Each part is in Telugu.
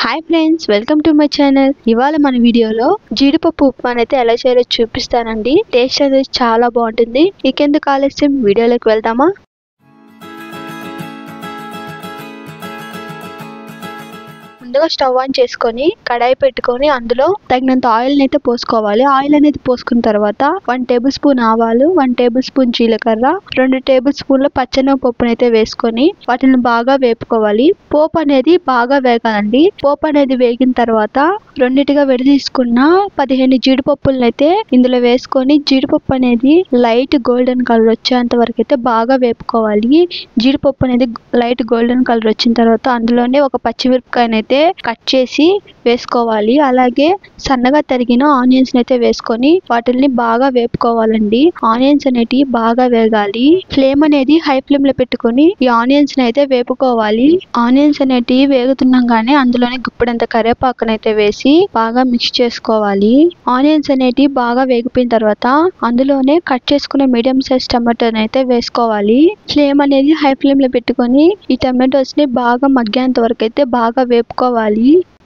Hi friends, welcome to my channel. ఇవాళ మన వీడియోలో జీడిపప్పు ఉప్మాని అయితే ఎలా చేయాలో చూపిస్తానండి. టేస్ట్ అనేది చాలా బాగుంటుంది. ఇంకెందుకు ఆలస్యం, వీడియోలోకి వెళ్దామా? ముందుగా స్టవ్ ఆన్ చేసుకొని కడాయి పెట్టుకొని అందులో తగినంత ఆయిల్ అయితే పోసుకోవాలి. ఆయిల్ అనేది పోసుకున్న తర్వాత 1 టేబుల్ స్పూన్ ఆవాలు, 1 టేబుల్ స్పూన్ జీలకర్ర, 2 టేబుల్ స్పూన్ల పచ్చెనగపప్పును అయితే వేసుకొని వాటిని బాగా వేపుకోవాలి. పోపు అనేది బాగా వేగాలండి. పోపు అనేది వేగిన తర్వాత రెండిటిగా విడదీసుకున్న 15 జీడిపప్పులను అయితే ఇందులో వేసుకొని జీడిపప్పు అనేది లైట్ గోల్డెన్ కలర్ వచ్చేంత వరకు అయితే బాగా వేపుకోవాలి. జీడిపప్పు అనేది లైట్ గోల్డెన్ కలర్ వచ్చిన తర్వాత అందులోనే ఒక పచ్చిమిరపకాయని అయితే కట్ చేసి వేసుకోవాలి. అలాగే సన్నగా తరిగిన ఆనియన్స్ అయితే వేసుకొని వాటిని బాగా వేపుకోవాలండి. ఆనియన్స్ అనేటివి బాగా వేగాలి. ఫ్లేమ్ అనేది హై ఫ్లేమ్ లో పెట్టుకొని ఈ ఆనియన్స్ అయితే వేపుకోవాలి. ఆనియన్స్ అనేటివి వేగుతున్నాగానే అందులోనే గుప్పెడంత కరివేపాకునైతే వేసి బాగా మిక్స్ చేసుకోవాలి. ఆనియన్స్ అనేటివి బాగా వేగిపోయిన తర్వాత అందులోనే కట్ చేసుకున్న మీడియం సైజ్ టమాటోని అయితే వేసుకోవాలి. ఫ్లేమ్ అనేది హై ఫ్లేమ్ లో పెట్టుకొని ఈ టమాటోస్ ని బాగా మగ్గేంత వరకు అయితే బాగా వేపుకోవాలి.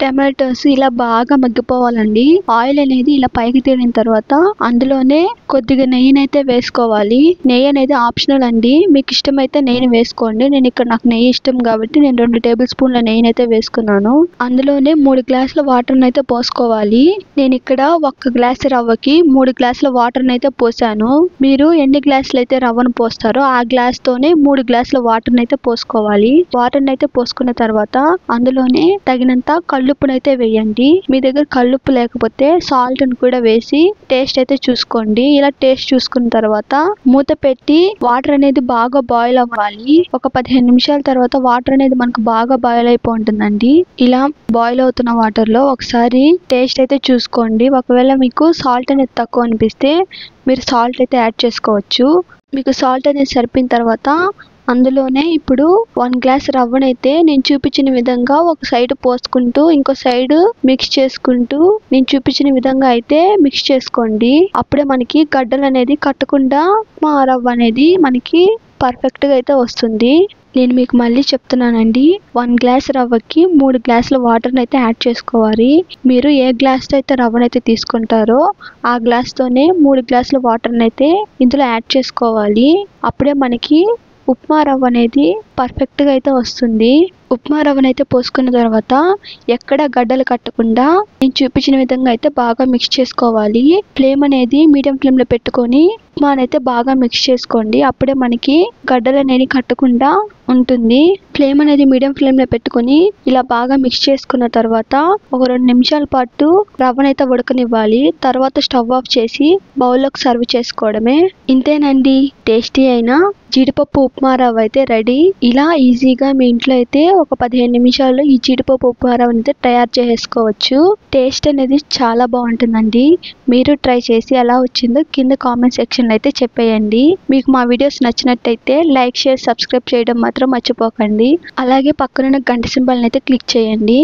టమాటోస్ ఇలా బాగా మగ్గిపోవాలండి. ఆయిల్ అనేది ఇలా పైకి తేలిన తర్వాత అందులోనే కొద్దిగా నెయ్యిని అయితే వేసుకోవాలి. నెయ్యి అనేది ఆప్షనల్ అండి. మీకు ఇష్టమైతే నెయ్యిని వేసుకోండి. నాకు నెయ్యి ఇష్టం కాబట్టి నేను 2 టేబుల్ స్పూన్ల నెయ్యిని అయితే వేసుకున్నాను. అందులోనే 3 గ్లాసుల వాటర్ అయితే పోసుకోవాలి. నేను ఇక్కడ 1 గ్లాస్ రవ్వకి 3 గ్లాసుల వాటర్ అయితే పోసాను. మీరు ఎన్ని గ్లాసులు అయితే రవ్వను పోస్తారో ఆ గ్లాస్ తోనే 3 గ్లాసుల వాటర్ అయితే పోసుకోవాలి. వాటర్ అయితే పోసుకున్న తర్వాత అందులోనే తగినంత కల్లుప్పునైతే వేయండి. మీ దగ్గర కల్లుప్పు లేకపోతే సాల్ట్ ని కూడా వేసి టేస్ట్ అయితే చూసుకోండి. ఇలా టేస్ట్ చూసుకున్న తర్వాత మూత పెట్టి వాటర్ అనేది బాగా బాయిల్ అవ్వాలి. ఒక 15 నిమిషాల తర్వాత వాటర్ అనేది మనకు బాగా బాయిల్ అయిపోతుందండి. ఇలా బాయిల్ అవుతున్న వాటర్ లో ఒకసారి టేస్ట్ అయితే చూసుకోండి. ఒకవేళ మీకు సాల్ట్ అనేది తక్కువ అనిపిస్తే మీరు సాల్ట్ అయితే యాడ్ చేసుకోవచ్చు. మీకు సాల్ట్ అనేది సరిపోయిన తర్వాత అందులోనే ఇప్పుడు 1 గ్లాస్ రవ్వనైతే నేను చూపించిన విధంగా ఒక సైడ్ పోసుకుంటూ ఇంకో సైడ్ మిక్స్ చేసుకుంటూ నేను చూపించిన విధంగా అయితే మిక్స్ చేసుకోండి. అప్పుడే మనకి గడ్డలు అనేది కట్టకుండా మా రవ్వ అనేది మనకి పర్ఫెక్ట్ గా అయితే వస్తుంది. నేను మీకు మళ్ళీ చెప్తున్నానండి, 1 గ్లాస్ రవ్వకి 3 గ్లాసుల వాటర్ అయితే యాడ్ చేసుకోవాలి. మీరు ఏ గ్లాస్ తో అయితే రవ్వనైతే తీసుకుంటారో ఆ గ్లాస్ తోనే 3 గ్లాసుల వాటర్ అయితే ఇందులో యాడ్ చేసుకోవాలి. అప్పుడే మనకి ఉప్మా రవ్వ అనేది పర్ఫెక్ట్ గా అయితే వస్తుంది. ఉప్మా రవ్వనైతే పోసుకున్న తర్వాత ఎక్కడ గడ్డలు కట్టకుండా నేను చూపించిన విధంగా అయితే బాగా మిక్స్ చేసుకోవాలి. ఫ్లేమ్ అనేది మీడియం ఫ్లేమ్ లో పెట్టుకొని ఉప్మానైతే బాగా మిక్స్ చేసుకోండి. అప్పుడే మనకి గడ్డలు అనేది కట్టకుండా ఉంటుంది. ఫ్లేమ్ అనేది మీడియం ఫ్లేమ్ లో పెట్టుకొని ఇలా బాగా మిక్స్ చేసుకున్న తర్వాత ఒక 2 నిమిషాల పాటు రవ్వనైతే ఉడకనివ్వాలి. తర్వాత స్టవ్ ఆఫ్ చేసి బౌల్లోకి సర్వ్ చేసుకోవడమే. ఇంతేనండి, టేస్టీ అయిన జీడిపప్పు ఉప్మా రవ్వ అయితే రెడీ. ఇలా ఈజీగా మీ ఇంట్లో అయితే ఒక 15 నిమిషాల్లో ఈ జీడిపప్పు ఉప్మా రవ్వని అయితే తయారు చేసుకోవచ్చు. టేస్ట్ అనేది చాలా బాగుంటుందండి. మీరు ట్రై చేసి ఎలా వచ్చిందో కింద కామెంట్ సెక్షన్ అయితే చెప్పేయండి. మీకు మా వీడియోస్ నచ్చినట్టయితే లైక్, షేర్, సబ్స్క్రైబ్ చేయడం మాత్రం మర్చిపోకండి. అలాగే పక్కనున్న గంట సింబల్ అయితే క్లిక్ చేయండి.